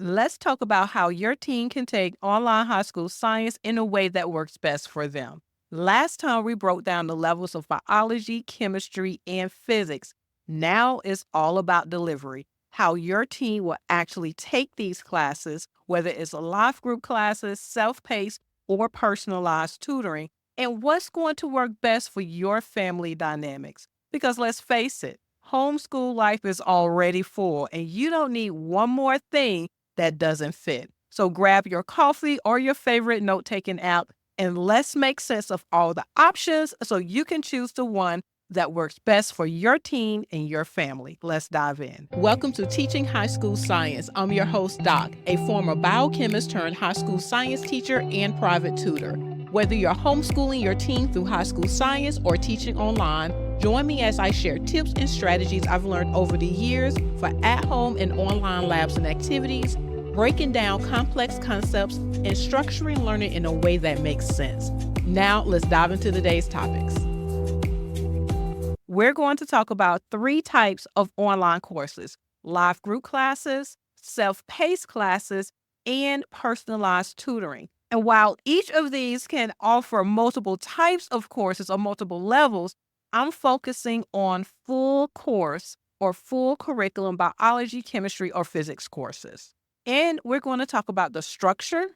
Let's talk about how your team can take online high school science in a way that works best for them. Last time we broke down the levels of biology, chemistry, and physics. Now it's all about delivery, how your team will actually take these classes, whether it's live group classes, self paced, or personalized tutoring, and what's going to work best for your family dynamics. Because let's face it, homeschool life is already full, and you don't need one more thing that doesn't fit. So grab your coffee or your favorite note taking app and let's make sense of all the options so you can choose the one that works best for your team and your family. Let's dive in. Welcome to Teaching High School Science. I'm your host, Doc, a former biochemist turned high school science teacher and private tutor. Whether you're homeschooling your team through high school science or teaching online, join me as I share tips and strategies I've learned over the years for at-home and online labs and activities, breaking down complex concepts and structuring learning in a way that makes sense. Now, let's dive into today's topics. We're going to talk about 3 types of online courses: live group classes, self-paced classes, and personalized tutoring. And while each of these can offer multiple types of courses or multiple levels, I'm focusing on full course or full curriculum biology, chemistry, or physics courses. And we're going to talk about the structure,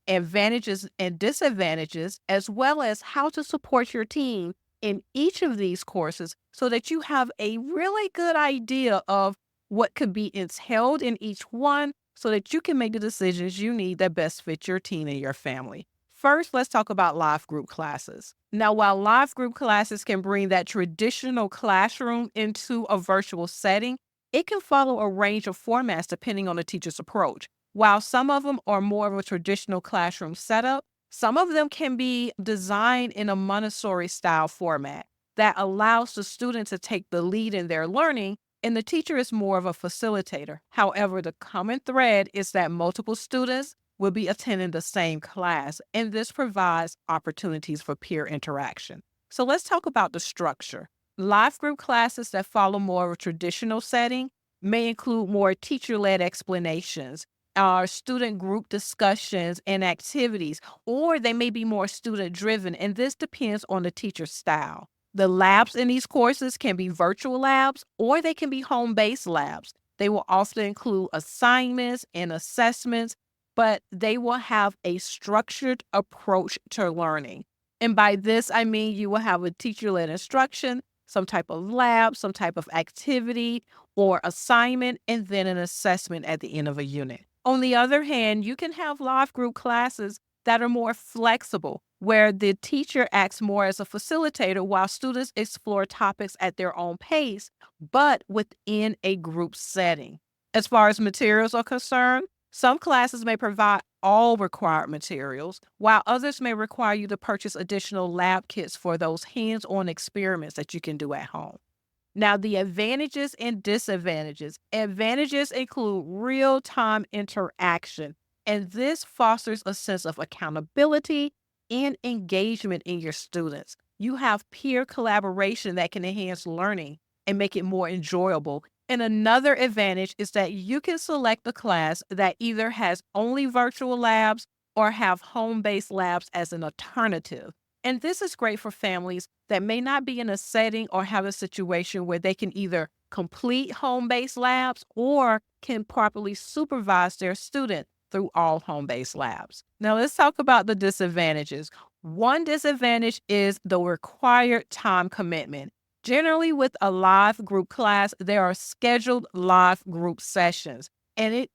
advantages and disadvantages, as well as how to support your team in each of these courses so that you have a really good idea of what could be entailed in each one so that you can make the decisions you need that best fit your team and your family. First, let's talk about live group classes. Now, while live group classes can bring that traditional classroom into a virtual setting, it can follow a range of formats depending on the teacher's approach. While some of them are more of a traditional classroom setup, some of them can be designed in a Montessori-style format that allows the student to take the lead in their learning, and the teacher is more of a facilitator. However, the common thread is that multiple students will be attending the same class, and this provides opportunities for peer interaction. So let's talk about the structure. Live group classes that follow more of a traditional setting may include more teacher-led explanations, student group discussions and activities, or they may be more student-driven, and this depends on the teacher's style. The labs in these courses can be virtual labs or they can be home-based labs. They will often include assignments and assessments, but they will have a structured approach to learning. And by this, I mean you will have a teacher-led instruction, some type of lab, some type of activity or assignment, and then an assessment at the end of a unit. On the other hand, you can have live group classes that are more flexible, where the teacher acts more as a facilitator while students explore topics at their own pace, but within a group setting. As far as materials are concerned, some classes may provide all required materials, while others may require you to purchase additional lab kits for those hands-on experiments that you can do at home. Now, the advantages and disadvantages. Advantages include real-time interaction, and this fosters a sense of accountability and engagement in your students. You have peer collaboration that can enhance learning and make it more enjoyable. And another advantage is that you can select a class that either has only virtual labs or have home-based labs as an alternative. And this is great for families that may not be in a setting or have a situation where they can either complete home-based labs or can properly supervise their student through all home-based labs. Now let's talk about the disadvantages. One disadvantage is the required time commitment. Generally, with a live group class, there are scheduled live group sessions, and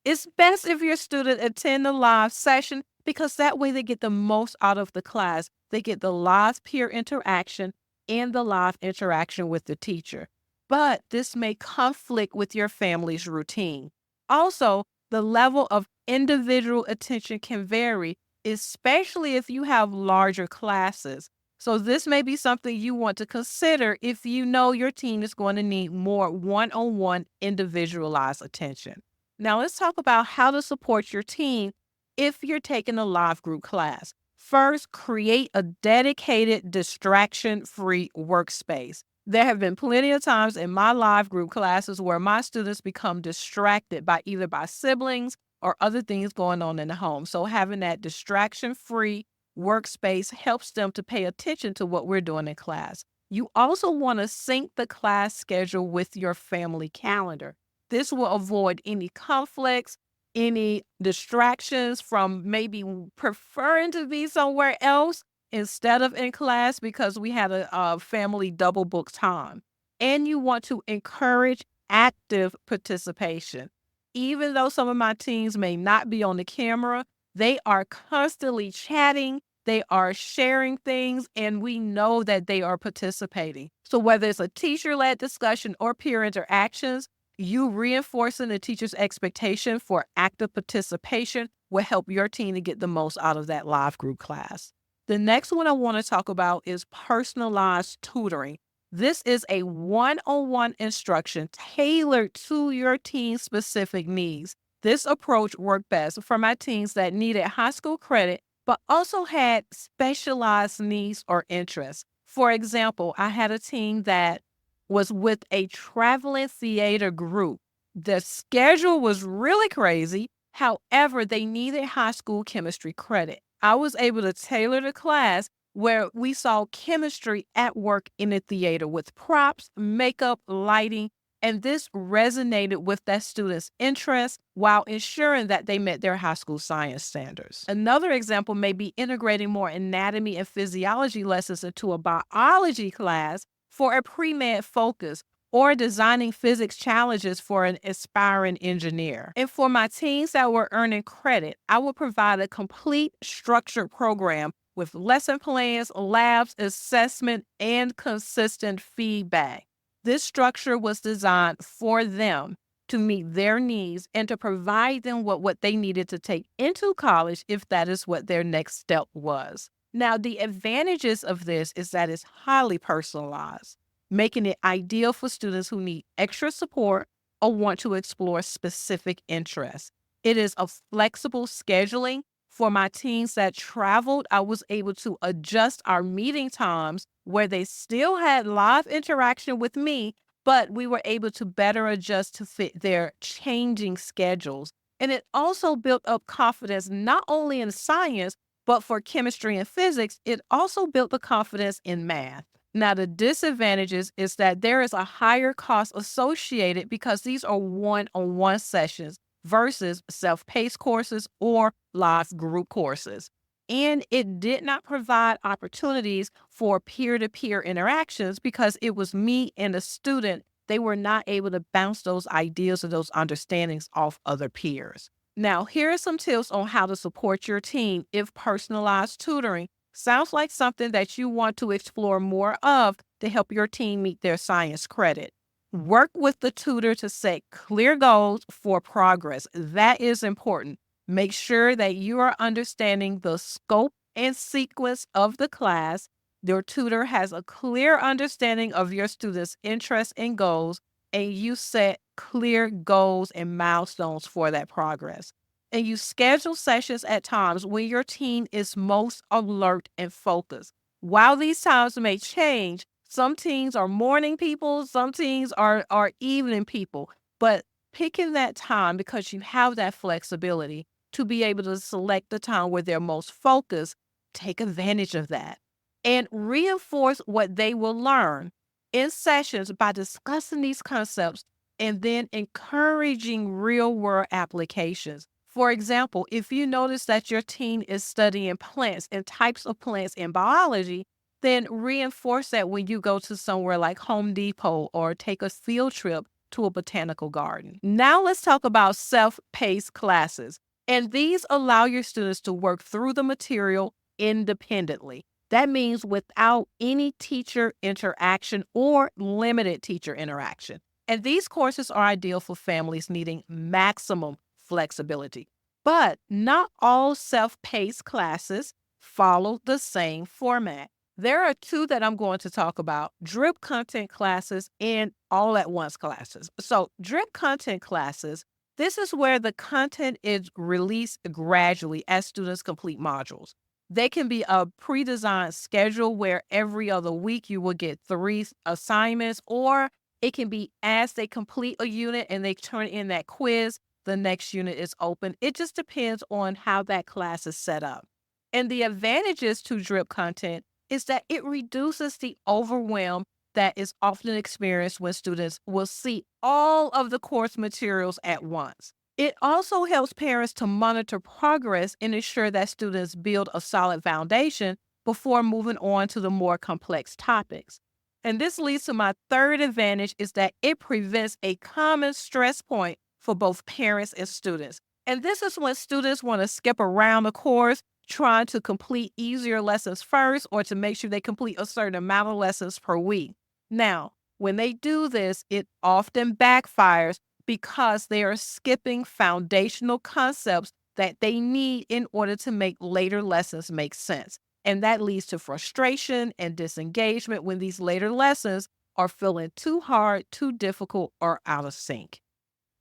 it's best if your student attend the live session because that way they get the most out of the class. They get the live peer interaction and the live interaction with the teacher. But this may conflict with your family's routine. Also, the level of individual attention can vary, especially if you have larger classes. So this may be something you want to consider if you know your team is going to need more one-on-one individualized attention. Now let's talk about how to support your team if you're taking a live group class. First, create a dedicated distraction-free workspace. There have been plenty of times in my live group classes where my students become distracted by either by siblings or other things going on in the home. So having that distraction-free workspace helps them to pay attention to what we're doing in class. You also want to sync the class schedule with your family calendar. This will avoid any conflicts, any distractions from maybe preferring to be somewhere else instead of in class because we had a family double book time. And you want to encourage active participation. Even though some of my teens may not be on the camera, they are constantly chatting, they are sharing things, and we know that they are participating. So whether it's a teacher-led discussion or peer interactions, you reinforcing the teacher's expectation for active participation will help your teen to get the most out of that live group class. The next one I want to talk about is personalized tutoring. This is a one-on-one instruction tailored to your teen's specific needs. This approach worked best for my teens that needed high school credit but also had specialized needs or interests. For example, I had a teen that was with a traveling theater group. The schedule was really crazy. However, they needed high school chemistry credit. I was able to tailor the class where we saw chemistry at work in the theater with props, makeup, lighting, and this resonated with that student's interest while ensuring that they met their high school science standards. Another example may be integrating more anatomy and physiology lessons into a biology class for a pre-med focus or designing physics challenges for an aspiring engineer. And for my teens that were earning credit, I would provide a complete structured program with lesson plans, labs, assessment, and consistent feedback. This structure was designed for them to meet their needs and to provide them with what they needed to take into college if that is what their next step was. Now, the advantages of this is that it's highly personalized, making it ideal for students who need extra support or want to explore specific interests. It is a flexible scheduling. For my teens that traveled, I was able to adjust our meeting times where they still had live interaction with me, but we were able to better adjust to fit their changing schedules. And it also built up confidence not only in science, but for chemistry and physics, it also built the confidence in math. Now, the disadvantages is that there is a higher cost associated because these are one-on-one sessions versus self-paced courses or live group courses. And it did not provide opportunities for peer-to-peer interactions because it was me and the student. They were not able to bounce those ideas or those understandings off other peers. Now, here are some tips on how to support your team if personalized tutoring sounds like something that you want to explore more of to help your team meet their science credit. Work with the tutor to set clear goals for progress. That is important. Make sure that you are understanding the scope and sequence of the class. Your tutor has a clear understanding of your students' interests and goals, and you set clear goals and milestones for that progress. And you schedule sessions at times when your teen is most alert and focused. While these times may change, some teens are morning people, some teens are evening people, but picking that time because you have that flexibility to be able to select the time where they're most focused, take advantage of that and reinforce what they will learn in sessions by discussing these concepts and then encouraging real world applications. For example, if you notice that your teen is studying plants and types of plants in biology, then reinforce that when you go to somewhere like Home Depot or take a field trip to a botanical garden. Now let's talk about self-paced classes. And these allow your students to work through the material independently. That means without any teacher interaction or limited teacher interaction. And these courses are ideal for families needing maximum flexibility. But not all self-paced classes follow the same format. There are two that I'm going to talk about: drip content classes and all at once classes. So drip content classes, this is where the content is released gradually as students complete modules. They can be a pre-designed schedule where every other week you will get 3 assignments, or it can be as they complete a unit and they turn in that quiz, the next unit is open. It just depends on how that class is set up. And the advantages to drip content is that it reduces the overwhelm that is often experienced when students will see all of the course materials at once. It also helps parents to monitor progress and ensure that students build a solid foundation before moving on to the more complex topics. And this leads to my third advantage is that it prevents a common stress point for both parents and students. And this is when students want to skip around the course, trying to complete easier lessons first or to make sure they complete a certain amount of lessons per week. Now, when they do this, it often backfires because they are skipping foundational concepts that they need in order to make later lessons make sense. And that leads to frustration and disengagement when these later lessons are feeling too hard, too difficult, or out of sync.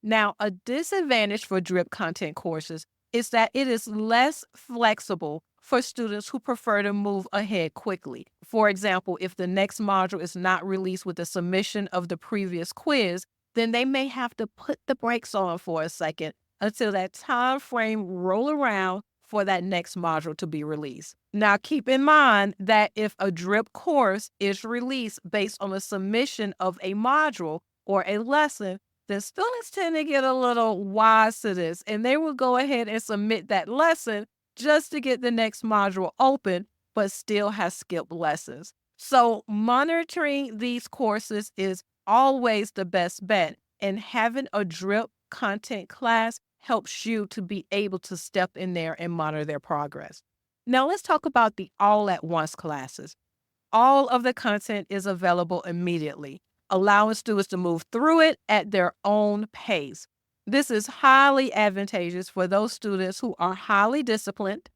Now, a disadvantage for drip content courses is that it is less flexible for students who prefer to move ahead quickly. For example, if the next module is not released with the submission of the previous quiz, then they may have to put the brakes on for a second until that time frame roll around for that next module to be released. Now, keep in mind that if a drip course is released based on a submission of a module or a lesson, then students tend to get a little wise to this, and they will go ahead and submit that lesson just to get the next module open, but still has skipped lessons. So monitoring these courses is always the best bet, and having a drip content class helps you to be able to step in there and monitor their progress. Now let's talk about the all-at-once classes. All of the content is available immediately, allowing students to move through it at their own pace. This is highly advantageous for those students who are highly disciplined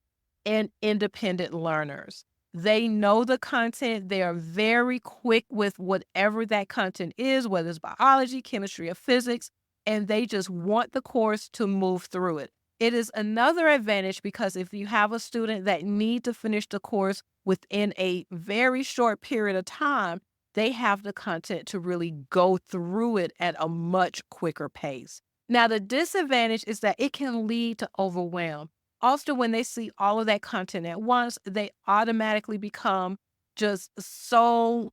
and independent learners. They know the content. They are very quick with whatever that content is, whether it's biology, chemistry, or physics, and they just want the course to move through it. It is another advantage because if you have a student that needs to finish the course within a very short period of time, they have the content to really go through it at a much quicker pace. Now, the disadvantage is that it can lead to overwhelm. Also, when they see all of that content at once, they automatically become just so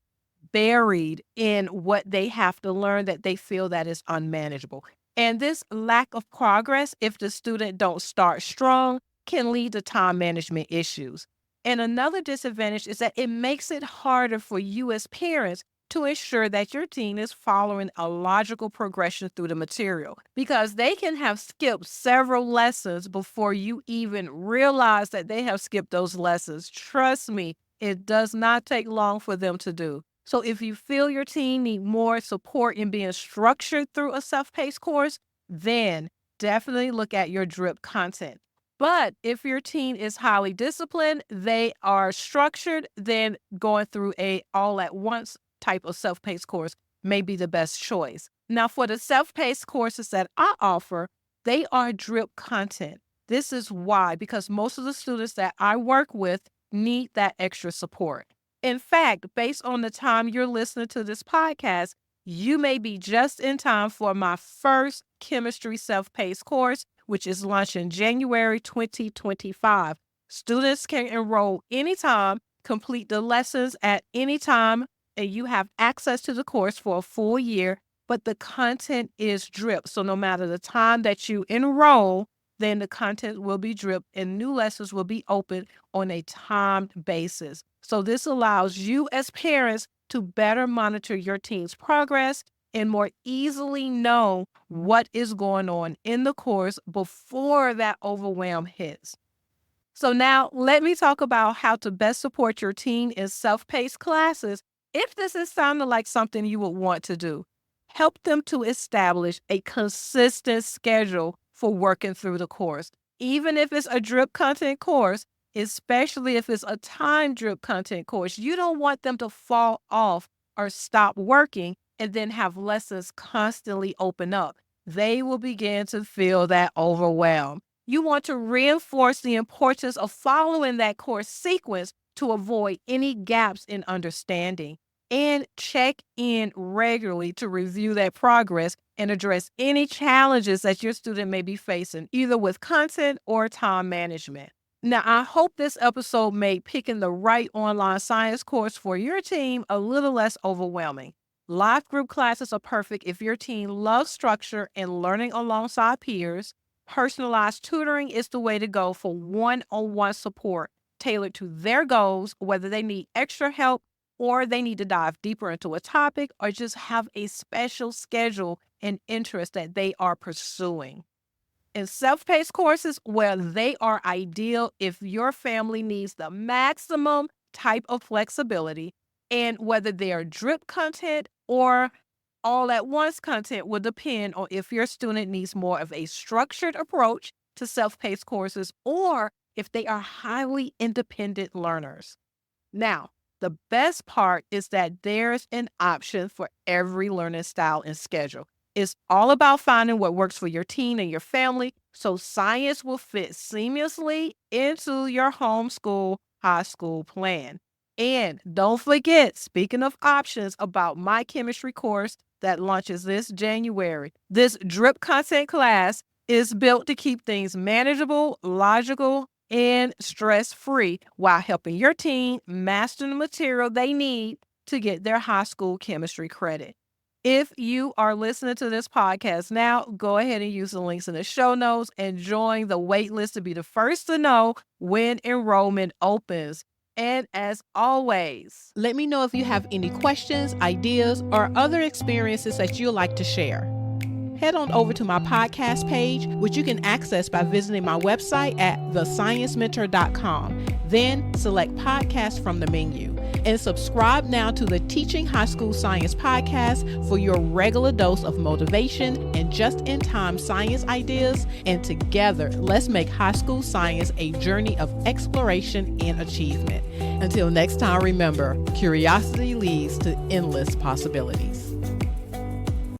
buried in what they have to learn that they feel that is unmanageable. And this lack of progress, if the student don't start strong, can lead to time management issues. And another disadvantage is that it makes it harder for you as parents to ensure that your teen is following a logical progression through the material because they can have skipped several lessons before you even realize that they have skipped those lessons. Trust me, it does not take long for them to do. So if you feel your teen need more support in being structured through a self-paced course, then definitely look at your drip content. But if your teen is highly disciplined, they are structured, then going through a all-at-once type of self-paced course may be the best choice. Now, for the self-paced courses that I offer, they are drip content. This is why, because most of the students that I work with need that extra support. In fact, based on the time you're listening to this podcast, you may be just in time for my first chemistry self-paced course, which is launching January 2025. Students can enroll anytime, complete the lessons at any time, and you have access to the course for a full year, but the content is drip. So no matter the time that you enroll, then the content will be drip and new lessons will be open on a timed basis. So this allows you as parents to better monitor your teen's progress and more easily know what is going on in the course before that overwhelm hits. So now let me talk about how to best support your teen in self-paced classes if this is sounding like something you would want to do. Help them to establish a consistent schedule for working through the course. Even if it's a drip content course, especially if it's a time drip content course, you don't want them to fall off or stop working and then have lessons constantly open up. They will begin to feel that overwhelm. You want to reinforce the importance of following that course sequence to avoid any gaps in understanding. and check in regularly to review that progress and address any challenges that your student may be facing, either with content or time management. Now, I hope this episode made picking the right online science course for your team a little less overwhelming. Live group classes are perfect if your team loves structure and learning alongside peers. Personalized tutoring is the way to go for one-on-one support tailored to their goals, whether they need extra help or they need to dive deeper into a topic or just have a special schedule and interest that they are pursuing. In self-paced courses, well, they are ideal if your family needs the maximum type of flexibility, and whether they are drip content or all at once content will depend on if your student needs more of a structured approach to self-paced courses or if they are highly independent learners. Now, the best part is that there's an option for every learning style and schedule. It's all about finding what works for your teen and your family so science will fit seamlessly into your homeschool high school plan. And don't forget, speaking of options, about my chemistry course that launches this January. This drip content class is built to keep things manageable, logical, and stress-free while helping your team master the material they need to get their high school chemistry credit. If you are listening to this podcast now, go ahead and use the links in the show notes and join the wait list to be the first to know when enrollment opens. And as always, let me know if you have any questions, ideas, or other experiences that you'd like to share. Head on over to my podcast page, which you can access by visiting my website at thesciencementor.com. Then select podcast from the menu and subscribe now to the Teaching High School Science podcast for your regular dose of motivation and just-in-time science ideas. And together, let's make high school science a journey of exploration and achievement. Until next time, remember, curiosity leads to endless possibilities.